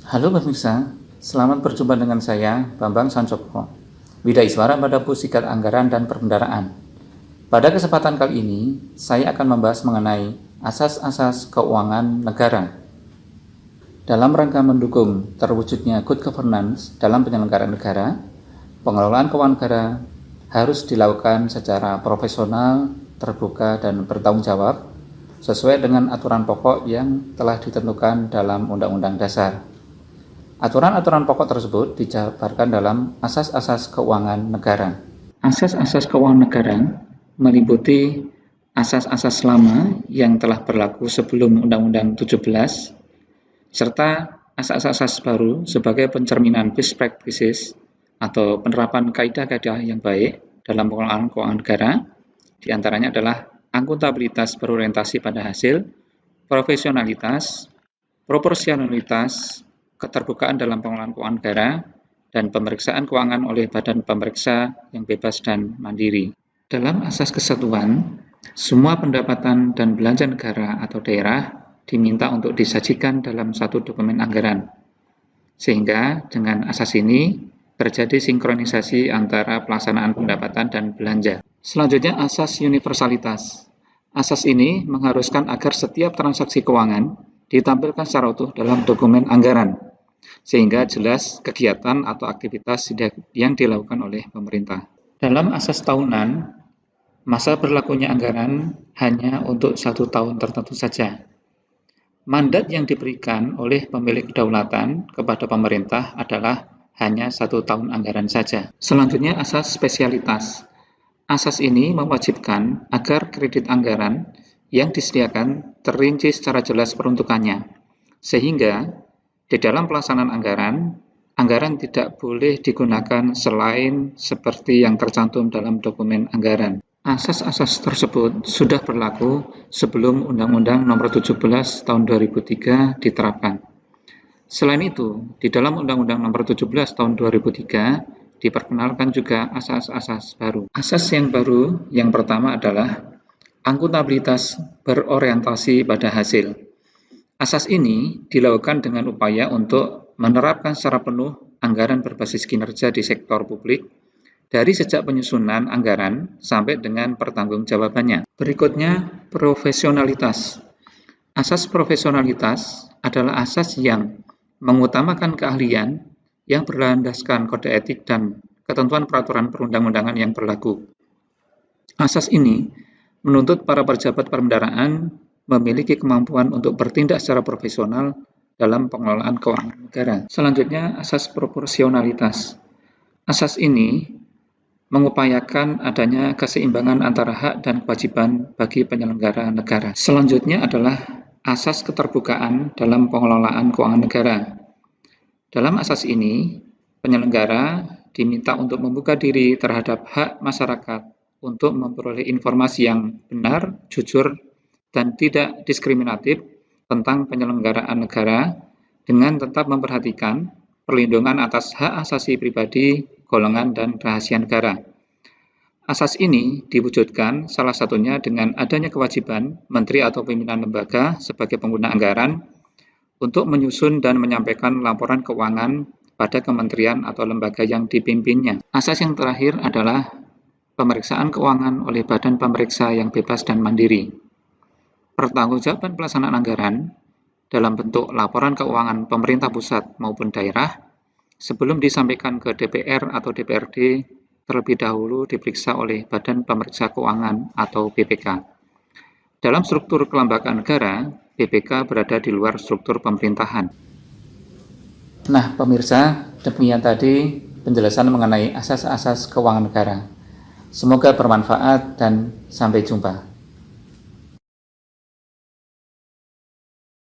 Halo pemirsa, selamat berjumpa dengan saya, Bambang Sancoko, Widaiswara pada Pusikat Anggaran dan Perbendaharaan. Pada kesempatan kali ini, saya akan membahas mengenai asas-asas keuangan negara. Dalam rangka mendukung terwujudnya good governance dalam penyelenggaraan negara, pengelolaan keuangan negara harus dilakukan secara profesional, terbuka, dan bertanggung jawab sesuai dengan aturan pokok yang telah ditentukan dalam Undang-Undang Dasar. Aturan-aturan pokok tersebut dijabarkan dalam asas-asas keuangan negara. Asas-asas keuangan negara meliputi asas-asas lama yang telah berlaku sebelum Undang-Undang 17, serta asas-asas baru sebagai pencerminan best practices atau penerapan kaidah-kaidah yang baik dalam pengelolaan keuangan negara. Di antaranya adalah akuntabilitas berorientasi pada hasil, profesionalitas, proporsionalitas, keterbukaan dalam pengelolaan keuangan negara, dan pemeriksaan keuangan oleh badan pemeriksa yang bebas dan mandiri. Dalam asas kesatuan, semua pendapatan dan belanja negara atau daerah diminta untuk disajikan dalam satu dokumen anggaran. Sehingga dengan asas ini terjadi sinkronisasi antara pelaksanaan pendapatan dan belanja. Selanjutnya, asas universalitas. Asas ini mengharuskan agar setiap transaksi keuangan ditampilkan secara utuh dalam dokumen anggaran, sehingga jelas kegiatan atau aktivitas yang dilakukan oleh pemerintah. Dalam asas tahunan, masa berlakunya anggaran hanya untuk 1 tahun tertentu saja. Mandat yang diberikan oleh pemilik kedaulatan kepada pemerintah adalah hanya 1 tahun anggaran saja. Selanjutnya, asas spesialitas. Asas ini mewajibkan agar kredit anggaran yang disediakan terinci secara jelas peruntukannya, sehingga di dalam pelaksanaan anggaran tidak boleh digunakan selain seperti yang tercantum dalam dokumen anggaran. Asas-asas tersebut sudah berlaku sebelum Undang-Undang Nomor 17 Tahun 2003 diterapkan. Selain itu, di dalam Undang-Undang Nomor 17 Tahun 2003 diperkenalkan juga asas-asas baru. Asas yang baru yang pertama adalah akuntabilitas berorientasi pada hasil. Asas ini dilakukan dengan upaya untuk menerapkan secara penuh anggaran berbasis kinerja di sektor publik dari sejak penyusunan anggaran sampai dengan pertanggungjawabannya. Berikutnya, profesionalitas. Asas profesionalitas adalah asas yang mengutamakan keahlian yang berlandaskan kode etik dan ketentuan peraturan perundang-undangan yang berlaku. Asas ini menuntut para pejabat perbendaharaan memiliki kemampuan untuk bertindak secara profesional dalam pengelolaan keuangan negara. Selanjutnya, asas proporsionalitas. Asas ini mengupayakan adanya keseimbangan antara hak dan kewajiban bagi penyelenggara negara. Selanjutnya adalah asas keterbukaan dalam pengelolaan keuangan negara. Dalam asas ini, penyelenggara diminta untuk membuka diri terhadap hak masyarakat untuk memperoleh informasi yang benar, jujur, dan tidak diskriminatif tentang penyelenggaraan negara dengan tetap memperhatikan perlindungan atas hak asasi pribadi, golongan, dan rahasia negara. Asas ini diwujudkan salah satunya dengan adanya kewajiban menteri atau pimpinan lembaga sebagai pengguna anggaran untuk menyusun dan menyampaikan laporan keuangan pada kementerian atau lembaga yang dipimpinnya. Asas yang terakhir adalah pemeriksaan keuangan oleh badan pemeriksa yang bebas dan mandiri. Pertanggungjawaban pelaksanaan anggaran dalam bentuk laporan keuangan pemerintah pusat maupun daerah sebelum disampaikan ke DPR atau DPRD terlebih dahulu diperiksa oleh Badan Pemeriksa Keuangan atau BPK. Dalam struktur kelembagaan negara, BPK berada di luar struktur pemerintahan. Nah, pemirsa, demikian tadi penjelasan mengenai asas-asas keuangan negara. Semoga bermanfaat dan sampai jumpa.